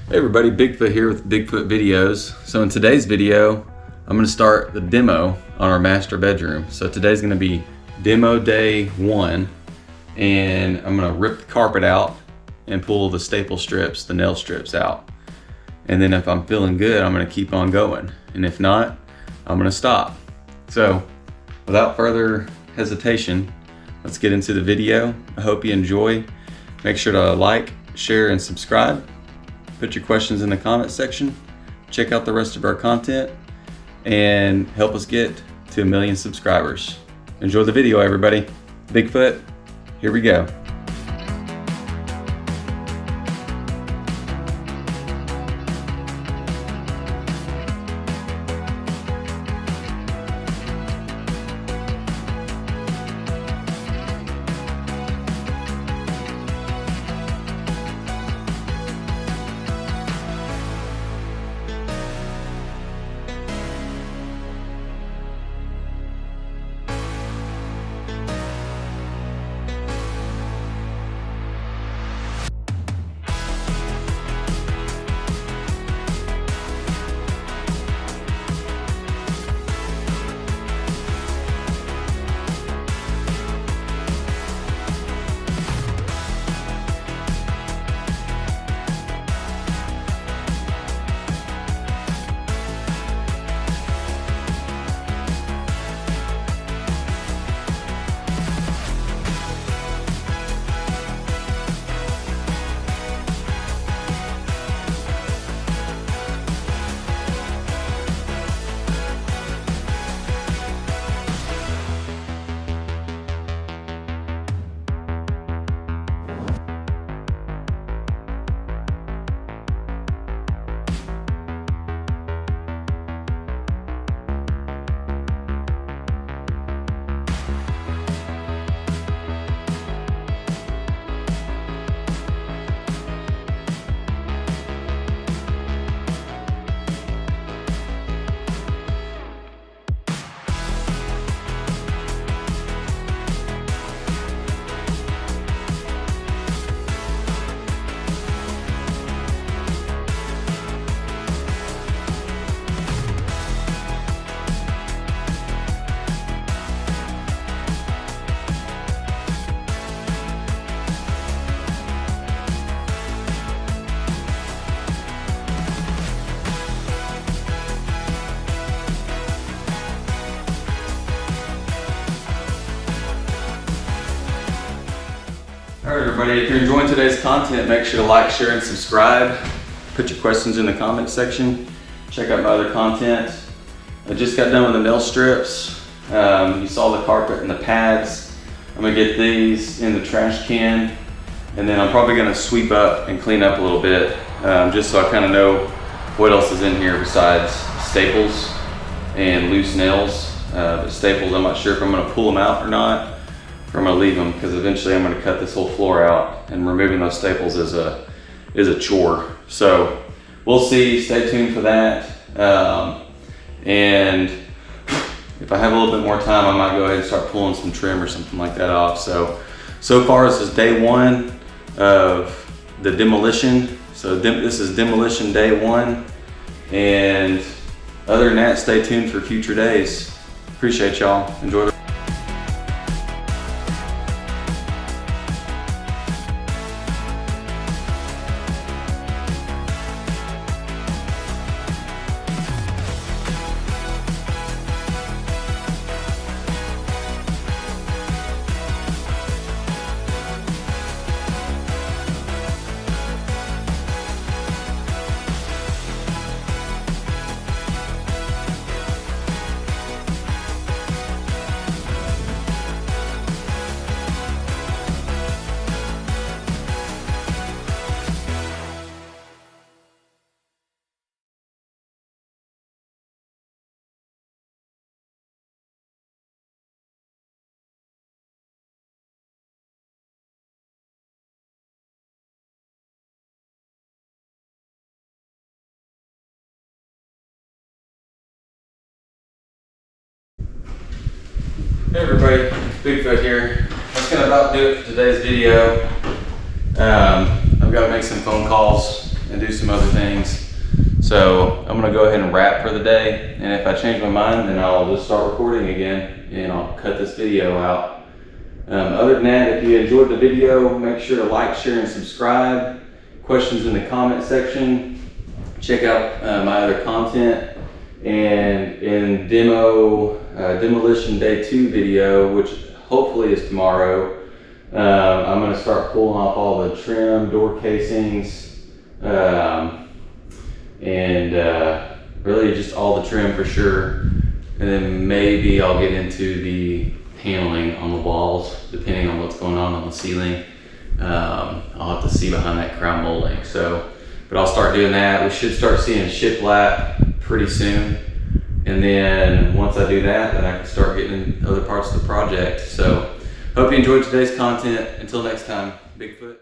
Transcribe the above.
Hey everybody, Bigfoot here with Bigfoot Videos. So in today's video, I'm going to start the demo on our master bedroom. So today's going to be demo day 1, and I'm going to rip the carpet out and pull the staple strips, the nail strips out. And then if I'm feeling good, I'm going to keep on going. And if not, I'm going to stop. So without further hesitation, let's get into the video. I hope you enjoy. Make sure to like, share, and subscribe. Put your questions in the comment section. Check out the rest of our content and help us get to 1 million subscribers. Enjoy the video, everybody. Bigfoot, here we go. Alright everybody, if you're enjoying today's content, make sure to like, share, and subscribe. Put your questions in the comment section. Check out my other content. I just got done with the nail strips. You saw the carpet and the pads. I'm going to get these in the trash can, and then I'm probably going to sweep up and clean up a little bit, just so I kind of know what else is in here besides staples and loose nails. But staples, I'm not sure if I'm going to pull them out or not, or I'm going to leave them, because eventually I'm going to cut this whole floor out, and removing those staples is a chore. So we'll see. Stay tuned for that. And if I have a little bit more time, I might go ahead and start pulling some trim or something like that off. So far this is day 1 of the demolition. So this is demolition day 1. And other than that, stay tuned for future days. Appreciate y'all. Enjoy the Hey everybody, Bigfoot here. That's gonna about do it for today's video. I've got to make some phone calls and do some other things. So I'm gonna go ahead and wrap for the day, and if I change my mind, then I'll just start recording again and I'll cut this video out. Other than that, if you enjoyed the video, make sure to like, share, and subscribe. Questions in the comment section. Check out my other content. And in demolition day 2 video, which hopefully is tomorrow, I'm going to start pulling off all the trim, door casings, and really just all the trim for sure. And then maybe I'll get into the paneling on the walls, depending on what's going on the ceiling. I'll have to see behind that crown molding. But I'll start doing that. We should start seeing shiplap pretty soon. And then once I do that, then I can start getting other parts of the project. So hope you enjoyed today's content. Until next time, Bigfoot.